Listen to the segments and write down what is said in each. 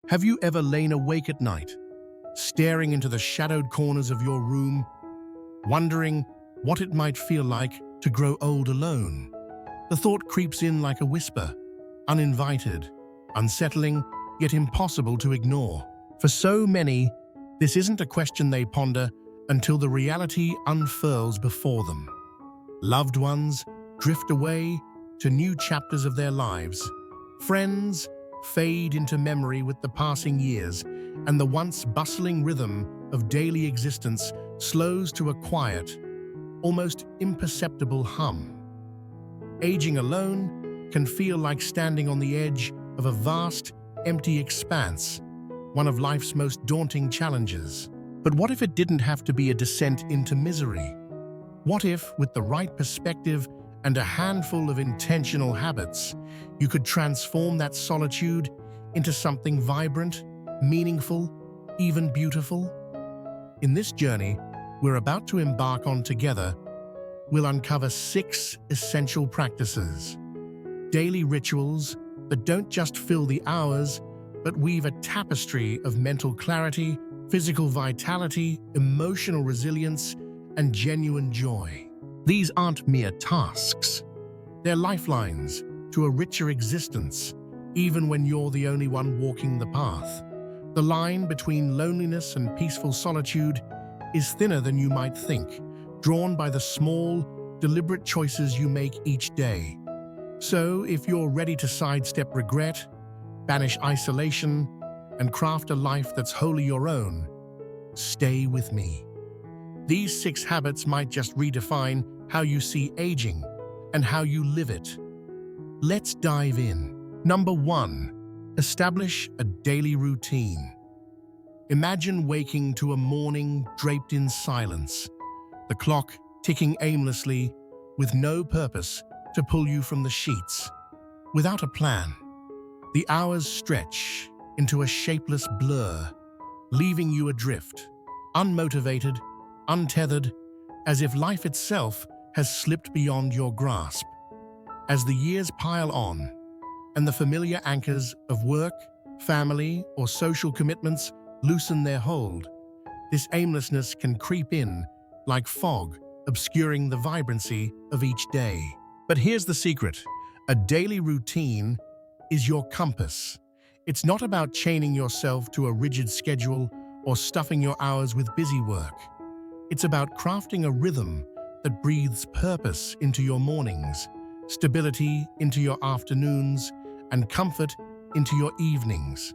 Have you ever lain awake at night, staring into the shadowed corners of your room, wondering what it might feel like to grow old alone? The thought creeps in like a whisper, uninvited, unsettling, yet impossible to ignore. For so many, this isn't a question they ponder until the reality unfurls before them. Loved ones drift away to new chapters of their lives. Friends fade into memory with the passing years, and the once bustling rhythm of daily existence slows to a quiet, almost imperceptible hum. Aging alone can feel like standing on the edge of a vast, empty expanse, one of life's most daunting challenges. But what if it didn't have to be a descent into misery? What if, with the right perspective and a handful of intentional habits, you could transform that solitude into something vibrant, meaningful, even beautiful? In this journey we're about to embark on together, we'll uncover 6 essential practices, daily rituals that don't just fill the hours, but weave a tapestry of mental clarity, physical vitality, emotional resilience, and genuine joy. These aren't mere tasks. They're lifelines to a richer existence, even when you're the only one walking the path. The line between loneliness and peaceful solitude is thinner than you might think, drawn by the small, deliberate choices you make each day. So, if you're ready to sidestep regret, banish isolation, and craft a life that's wholly your own, stay with me. These 6 habits might just redefine how you see aging and how you live it. Let's dive in. Number 1, establish a daily routine. Imagine waking to a morning draped in silence, the clock ticking aimlessly with no purpose to pull you from the sheets. Without a plan, the hours stretch into a shapeless blur, leaving you adrift, unmotivated, untethered, as if life itself has slipped beyond your grasp. As the years pile on, and the familiar anchors of work, family, or social commitments loosen their hold, this aimlessness can creep in like fog, obscuring the vibrancy of each day. But here's the secret: a daily routine is your compass. It's not about chaining yourself to a rigid schedule or stuffing your hours with busy work. It's about crafting a rhythm that breathes purpose into your mornings, stability into your afternoons, and comfort into your evenings.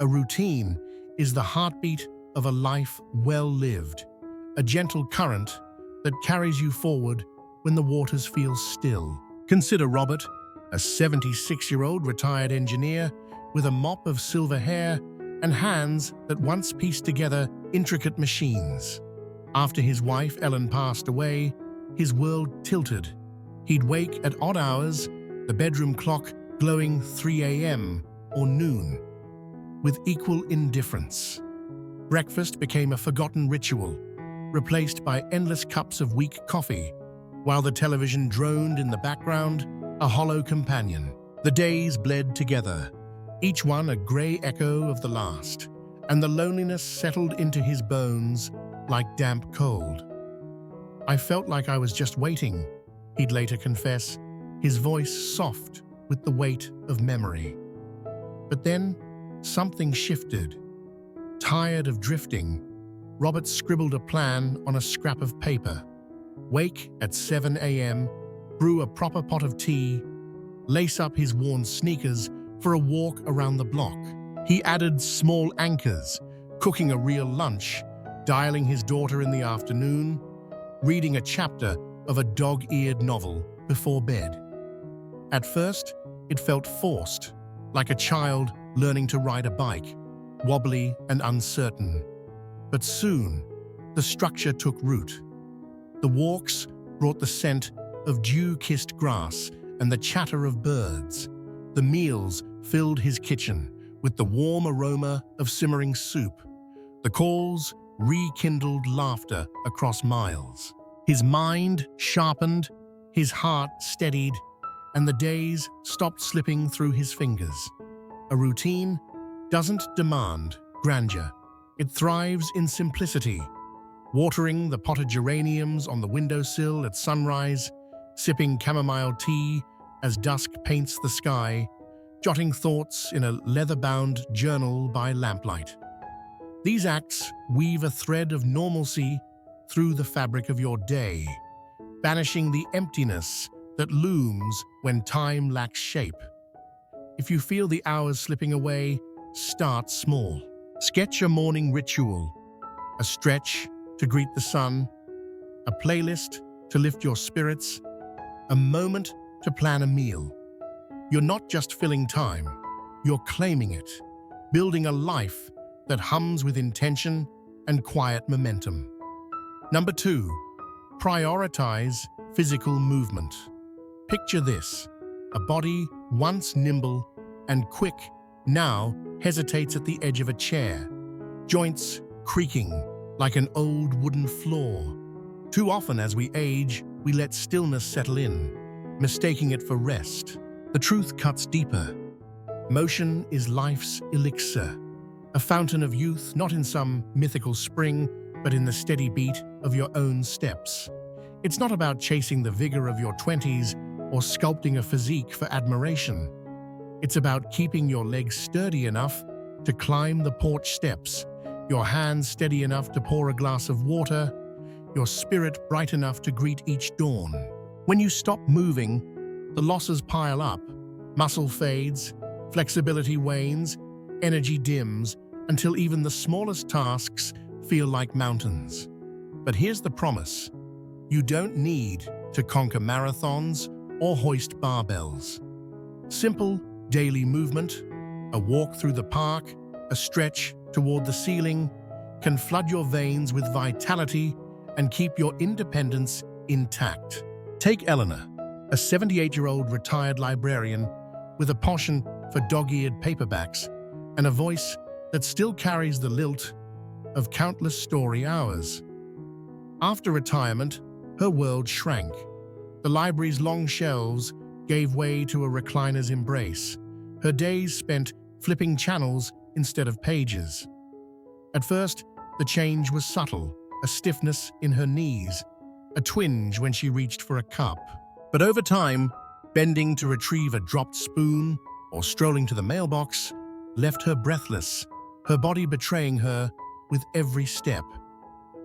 A routine is the heartbeat of a life well lived, a gentle current that carries you forward when the waters feel still. Consider Robert, a 76-year-old retired engineer with a mop of silver hair and hands that once pieced together intricate machines. After his wife Ellen passed away, his world tilted. He'd wake at odd hours, the bedroom clock glowing 3 a.m. or noon, with equal indifference. Breakfast became a forgotten ritual, replaced by endless cups of weak coffee, while the television droned in the background, a hollow companion. The days bled together, each one a grey echo of the last, and the loneliness settled into his bones like damp cold. "I felt like I was just waiting," he'd later confess, his voice soft with the weight of memory. But then, something shifted. Tired of drifting, Robert scribbled a plan on a scrap of paper. Wake at 7 a.m., brew a proper pot of tea, lace up his worn sneakers for a walk around the block. He added small anchors, cooking a real lunch, dialing his daughter in the afternoon, reading a chapter of a dog-eared novel before bed. At first, it felt forced, like a child learning to ride a bike, wobbly and uncertain. But soon, the structure took root. The walks brought the scent of dew-kissed grass and the chatter of birds. The meals filled his kitchen with the warm aroma of simmering soup. The calls rekindled laughter across miles. His mind sharpened, his heart steadied, and the days stopped slipping through his fingers. A routine doesn't demand grandeur. It thrives in simplicity, watering the potted geraniums on the windowsill at sunrise, sipping chamomile tea as dusk paints the sky, jotting thoughts in a leather-bound journal by lamplight. These acts weave a thread of normalcy through the fabric of your day, banishing the emptiness that looms when time lacks shape. If you feel the hours slipping away, start small. Sketch a morning ritual, a stretch to greet the sun, a playlist to lift your spirits, a moment to plan a meal. You're not just filling time, you're claiming it, building a life that hums with intention and quiet momentum. Number 2, prioritize physical movement. Picture this: a body once nimble and quick now hesitates at the edge of a chair, joints creaking like an old wooden floor. Too often as we age, we let stillness settle in, mistaking it for rest. The truth cuts deeper. Motion is life's elixir, a fountain of youth not in some mythical spring, but in the steady beat of your own steps. It's not about chasing the vigor of your 20s or sculpting a physique for admiration. It's about keeping your legs sturdy enough to climb the porch steps, your hands steady enough to pour a glass of water, your spirit bright enough to greet each dawn. When you stop moving, the losses pile up. Muscle fades, flexibility wanes, energy dims, until even the smallest tasks feel like mountains. But here's the promise: you don't need to conquer marathons or hoist barbells. Simple daily movement, a walk through the park, a stretch toward the ceiling, can flood your veins with vitality and keep your independence intact. Take Eleanor, a 78-year-old retired librarian with a passion for dog-eared paperbacks and a voice that still carries the lilt of countless story hours. After retirement, her world shrank. The library's long shelves gave way to a recliner's embrace, her days spent flipping channels instead of pages. At first, the change was subtle, a stiffness in her knees, a twinge when she reached for a cup. But over time, bending to retrieve a dropped spoon or strolling to the mailbox left her breathless, her body betraying her with every step.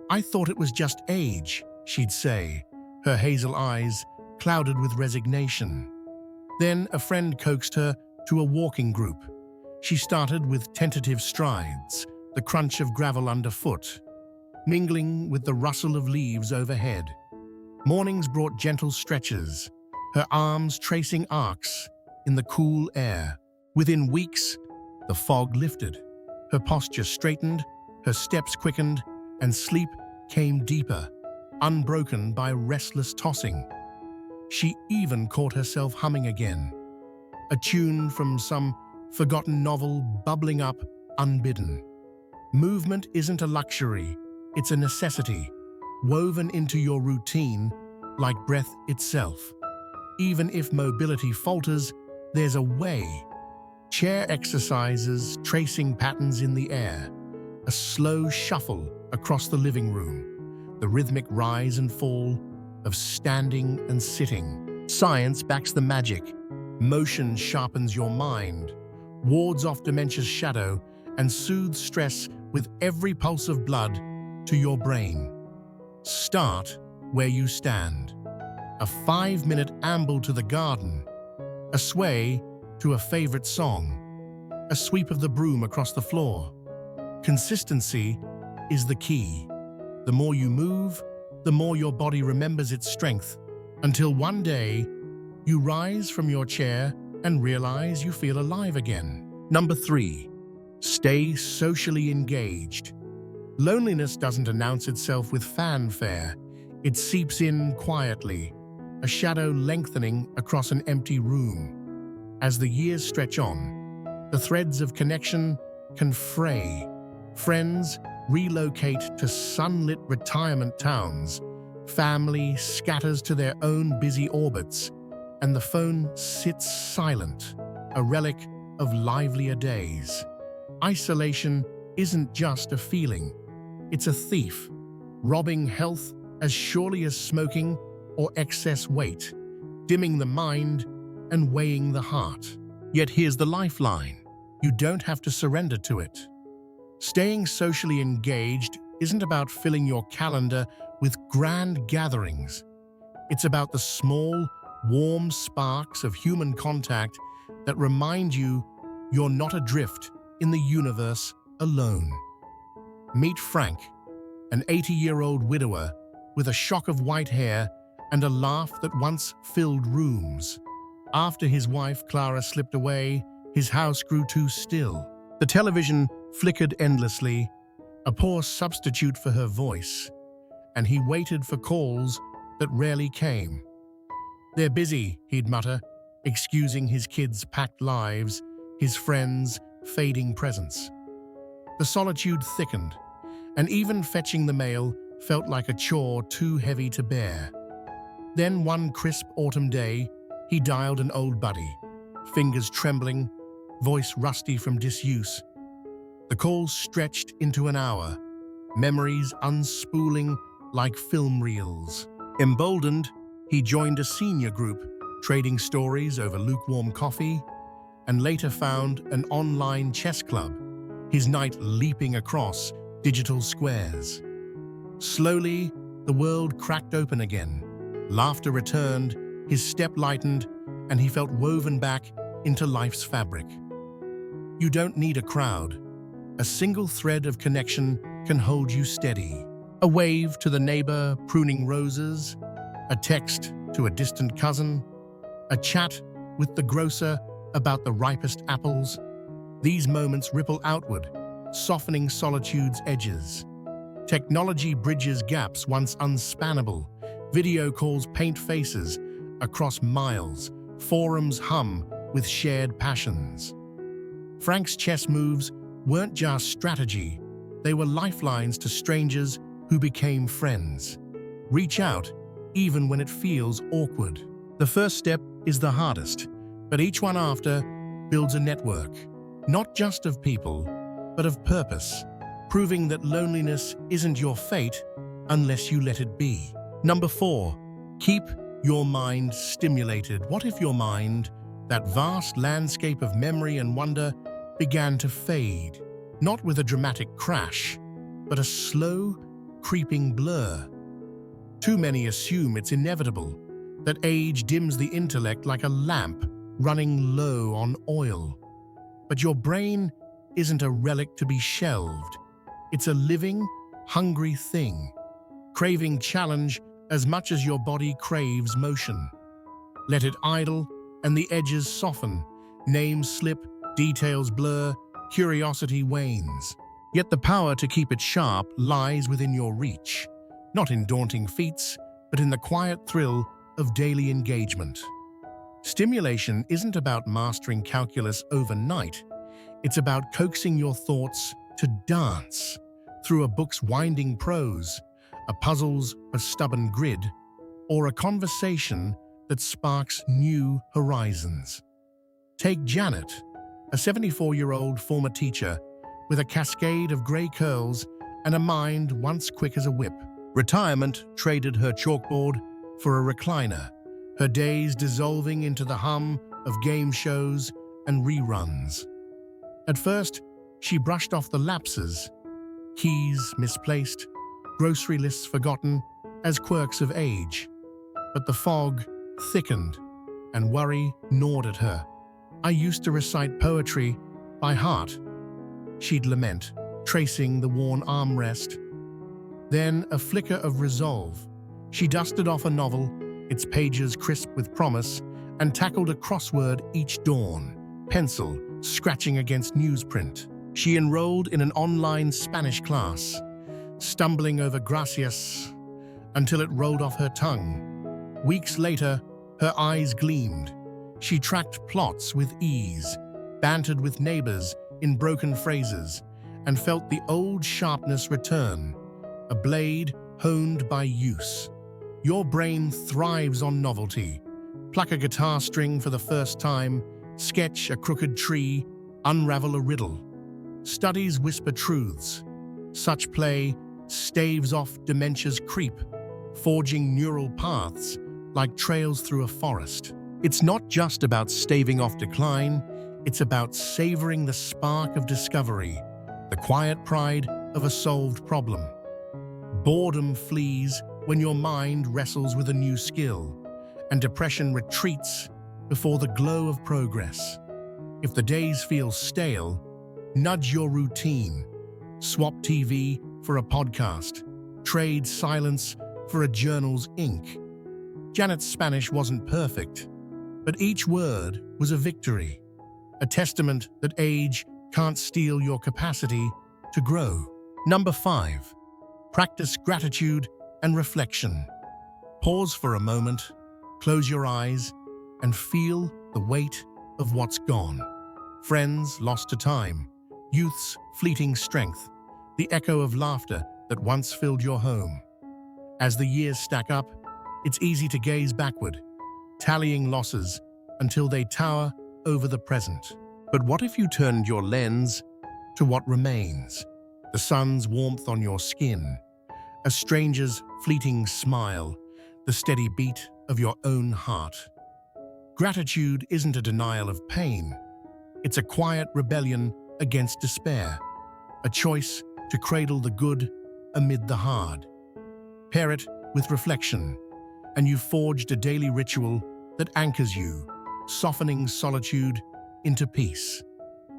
"I thought it was just age," she'd say, her hazel eyes clouded with resignation. Then a friend coaxed her to a walking group. She started with tentative strides, the crunch of gravel underfoot, mingling with the rustle of leaves overhead. Mornings brought gentle stretches, her arms tracing arcs in the cool air. Within weeks, the fog lifted. Her posture straightened, her steps quickened, and sleep came deeper, unbroken by restless tossing. She even caught herself humming again, a tune from some forgotten novel bubbling up unbidden. Movement isn't a luxury, it's a necessity, woven into your routine like breath itself. Even if mobility falters, there's a way. Chair exercises, tracing patterns in the air, a slow shuffle across the living room, the rhythmic rise and fall of standing and sitting. Science backs the magic. Motion sharpens your mind, wards off dementia's shadow, and soothes stress with every pulse of blood to your brain. Start where you stand. A 5-minute amble to the garden, a sway to a favorite song, a sweep of the broom across the floor. Consistency is the key. The more you move, the more your body remembers its strength, until one day you rise from your chair and realize you feel alive again. Number 3, stay socially engaged. Loneliness doesn't announce itself with fanfare. It seeps in quietly, a shadow lengthening across an empty room. As the years stretch on, the threads of connection can fray. Friends relocate to sunlit retirement towns, family scatters to their own busy orbits, and the phone sits silent, a relic of livelier days. Isolation isn't just a feeling. It's a thief, robbing health as surely as smoking or excess weight, dimming the mind and weighing the heart. Yet here's the lifeline. You don't have to surrender to it. Staying socially engaged isn't about filling your calendar with grand gatherings. It's about the small, warm sparks of human contact that remind you you're not adrift in the universe alone. Meet Frank, an 80-year-old widower with a shock of white hair and a laugh that once filled rooms. After his wife Clara slipped away, his house grew too still. The television flickered endlessly, a poor substitute for her voice, and he waited for calls that rarely came. "They're busy," he'd mutter, excusing his kids' packed lives, his friends' fading presence. The solitude thickened, and even fetching the mail felt like a chore too heavy to bear. Then one crisp autumn day, he dialed an old buddy, fingers trembling, voice rusty from disuse. The call stretched into an hour, memories unspooling like film reels. Emboldened, he joined a senior group, trading stories over lukewarm coffee, and later found an online chess club, his knight leaping across digital squares. Slowly, the world cracked open again. Laughter returned, his step lightened, and he felt woven back into life's fabric. You don't need a crowd. A single thread of connection can hold you steady. A wave to the neighbor pruning roses, a text to a distant cousin, a chat with the grocer about the ripest apples. These moments ripple outward, softening solitude's edges. Technology bridges gaps once unspannable. Video calls paint faces across miles. Forums hum with shared passions. Frank's chess moves weren't just strategy. They were lifelines to strangers who became friends. Reach out, even when it feels awkward. The first step is the hardest, but each one after builds a network, not just of people, but of purpose, proving that loneliness isn't your fate unless you let it be. Number 4, keep your mind stimulated. What if your mind, that vast landscape of memory and wonder, began to fade? Not with a dramatic crash, but a slow, creeping blur. Too many assume it's inevitable, that age dims the intellect like a lamp running low on oil. But your brain isn't a relic to be shelved. It's a living, hungry thing, craving challenge as much as your body craves motion. Let it idle, and the edges soften, names slip, details blur, curiosity wanes. Yet the power to keep it sharp lies within your reach, not in daunting feats, but in the quiet thrill of daily engagement. Stimulation isn't about mastering calculus overnight. It's about coaxing your thoughts to dance through a book's winding prose, a puzzle's stubborn grid, or a conversation that sparks new horizons. Take Janet, a 74-year-old former teacher with a cascade of gray curls and a mind once quick as a whip. Retirement traded her chalkboard for a recliner, her days dissolving into the hum of game shows and reruns. At first, she brushed off the lapses, keys misplaced, grocery lists forgotten, as quirks of age. But the fog thickened, and worry gnawed at her. "I used to recite poetry by heart," she'd lament, tracing the worn armrest. Then a flicker of resolve. She dusted off a novel, its pages crisp with promise, and tackled a crossword each dawn, pencil scratching against newsprint. She enrolled in an online Spanish class, stumbling over gracias until it rolled off her tongue. Weeks later, her eyes gleamed. She tracked plots with ease, bantered with neighbors in broken phrases, and felt the old sharpness return, a blade honed by use. Your brain thrives on novelty. Pluck a guitar string for the first time, sketch a crooked tree, unravel a riddle. Studies whisper truths. Such play staves off dementia's creep, forging neural paths like trails through a forest. It's not just about staving off decline, it's about savoring the spark of discovery, the quiet pride of a solved problem. Boredom flees when your mind wrestles with a new skill, and depression retreats before the glow of progress. If the days feel stale, nudge your routine. Swap TV for a podcast. Trade silence for a journal's ink. Janet's Spanish wasn't perfect, but each word was a victory, a testament that age can't steal your capacity to grow. Number 5. Practice gratitude and reflection. Pause for a moment, close your eyes, and feel the weight of what's gone. Friends lost to time, youth's fleeting strength, the echo of laughter that once filled your home. As the years stack up, it's easy to gaze backward, tallying losses until they tower over the present. But what if you turned your lens to what remains? The sun's warmth on your skin, a stranger's fleeting smile, the steady beat of your own heart. Gratitude isn't a denial of pain. It's a quiet rebellion against despair, a choice to cradle the good amid the hard. Pair it with reflection, and you've forged a daily ritual that anchors you, softening solitude into peace.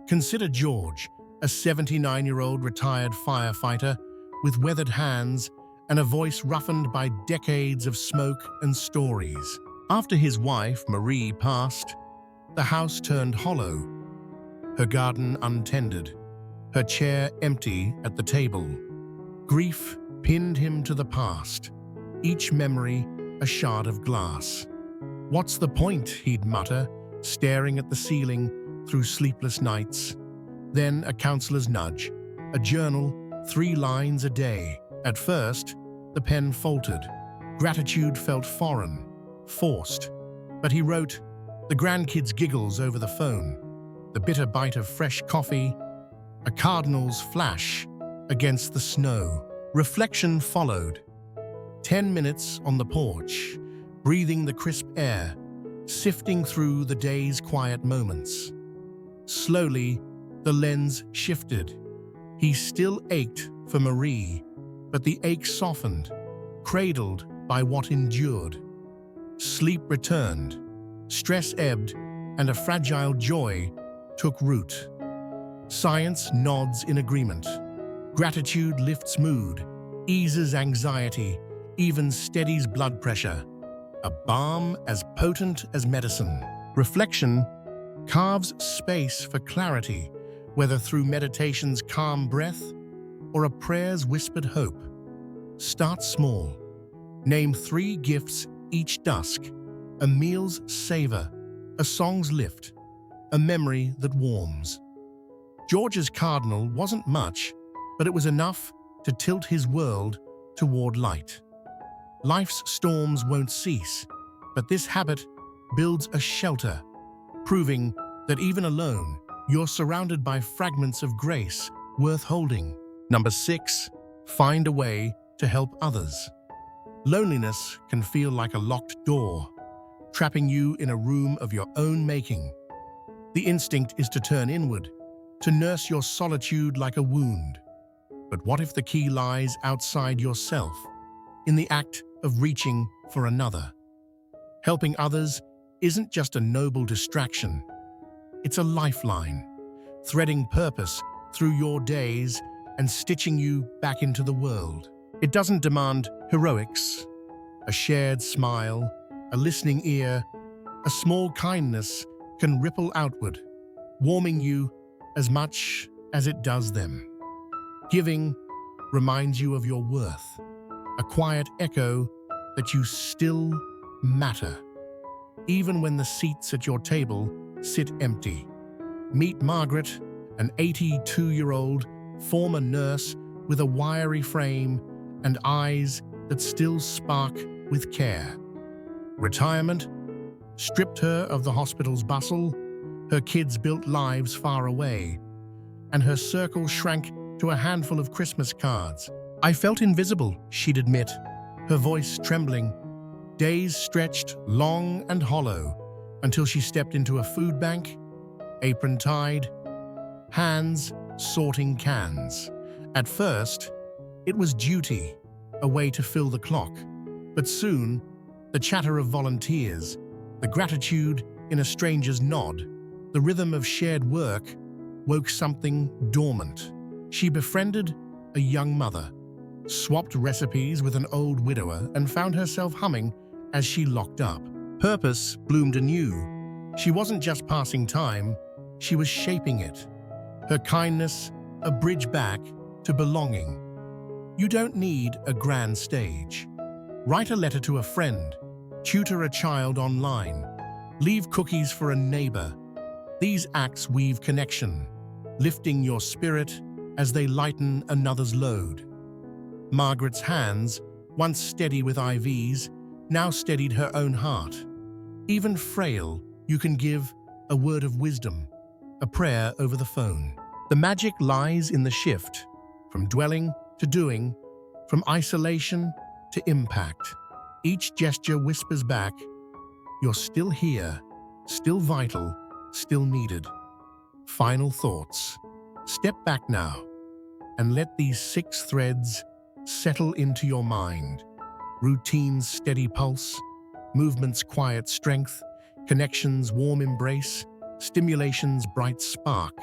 Consider George, a 79-year-old retired firefighter with weathered hands and a voice roughened by decades of smoke and stories. After his wife, Marie, passed, the house turned hollow, her garden untended, her chair empty at the table. Grief pinned him to the past, each memory a shard of glass. "What's the point?" he'd mutter, staring at the ceiling through sleepless nights. Then a counselor's nudge, a journal, 3 lines a day. At first, the pen faltered. Gratitude felt foreign, forced. But he wrote, the grandkids' giggles over the phone, the bitter bite of fresh coffee, a cardinal's flash against the snow. Reflection followed. 10 minutes on the porch, breathing the crisp air, sifting through the day's quiet moments. Slowly, the lens shifted. He still ached for Marie, but the ache softened, cradled by what endured. Sleep returned, stress ebbed, and a fragile joy took root. Science nods in agreement. Gratitude lifts mood, eases anxiety, even steadies blood pressure. A balm as potent as medicine. Reflection carves space for clarity, whether through meditation's calm breath or a prayer's whispered hope. Start small. Name 3 gifts each dusk, a meal's savor, a song's lift, a memory that warms. George's cardinal wasn't much, but it was enough to tilt his world toward light. Life's storms won't cease, but this habit builds a shelter, proving that even alone, you're surrounded by fragments of grace worth holding. Number 6, find a way to help others. Loneliness can feel like a locked door, trapping you in a room of your own making. The instinct is to turn inward, to nurse your solitude like a wound. But what if the key lies outside yourself, in the act of reaching for another? Helping others isn't just a noble distraction. It's a lifeline, threading purpose through your days and stitching you back into the world. It doesn't demand heroics. A shared smile, a listening ear, a small kindness can ripple outward, warming you as much as it does them. Giving reminds you of your worth, a quiet echo that you still matter, even when the seats at your table sit empty. Meet Margaret, an 82-year-old former nurse with a wiry frame and eyes that still spark with care. Retirement stripped her of the hospital's bustle, her kids built lives far away, and her circle shrank to a handful of Christmas cards. "I felt invisible," she'd admit, her voice trembling. Days stretched long and hollow until she stepped into a food bank, apron tied, hands sorting cans. At first, it was duty, a way to fill the clock. But soon, the chatter of volunteers, the gratitude in a stranger's nod, the rhythm of shared work woke something dormant. She befriended a young mother, swapped recipes with an old widower, and found herself humming as she locked up. Purpose bloomed anew. She wasn't just passing time, she was shaping it. Her kindness, a bridge back to belonging. You don't need a grand stage. Write a letter to a friend, tutor a child online, leave cookies for a neighbor. These acts weave connection, lifting your spirit as they lighten another's load. Margaret's hands, once steady with IVs, now steadied her own heart. Even frail, you can give a word of wisdom, a prayer over the phone. The magic lies in the shift, from dwelling to doing, from isolation to impact. Each gesture whispers back, "You're still here, still vital, still needed." Final thoughts. Step back now and let these 6 threads settle into your mind. Routine's steady pulse, movement's quiet strength, connection's warm embrace, stimulation's bright spark,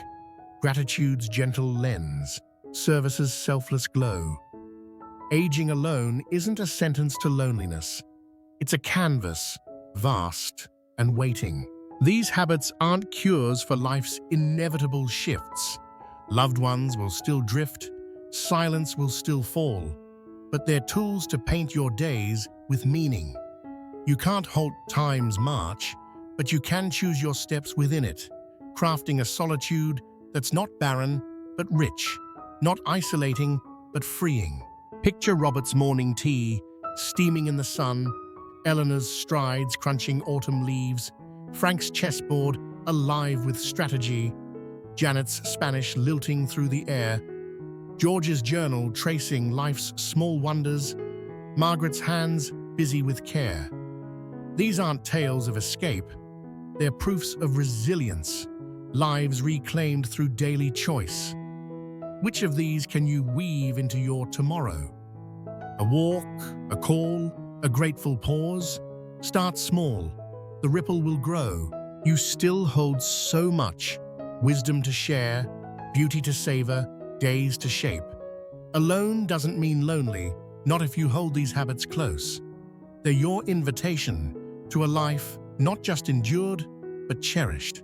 gratitude's gentle lens, service's selfless glow. Aging alone isn't a sentence to loneliness. It's a canvas, vast and waiting. These habits aren't cures for life's inevitable shifts. Loved ones will still drift, silence will still fall, but they're tools to paint your days with meaning. You can't halt time's march, but you can choose your steps within it, crafting a solitude that's not barren, but rich, not isolating, but freeing. Picture Robert's morning tea, steaming in the sun, Eleanor's strides crunching autumn leaves, Frank's chessboard alive with strategy, Janet's Spanish lilting through the air, George's journal tracing life's small wonders, Margaret's hands busy with care. These aren't tales of escape, they're proofs of resilience, lives reclaimed through daily choice. Which of these can you weave into your tomorrow? A walk, a call, a grateful pause? Start small. The ripple will grow. You still hold so much. Wisdom to share, beauty to savor, days to shape. Alone doesn't mean lonely, not if you hold these habits close. They're your invitation to a life not just endured, but cherished.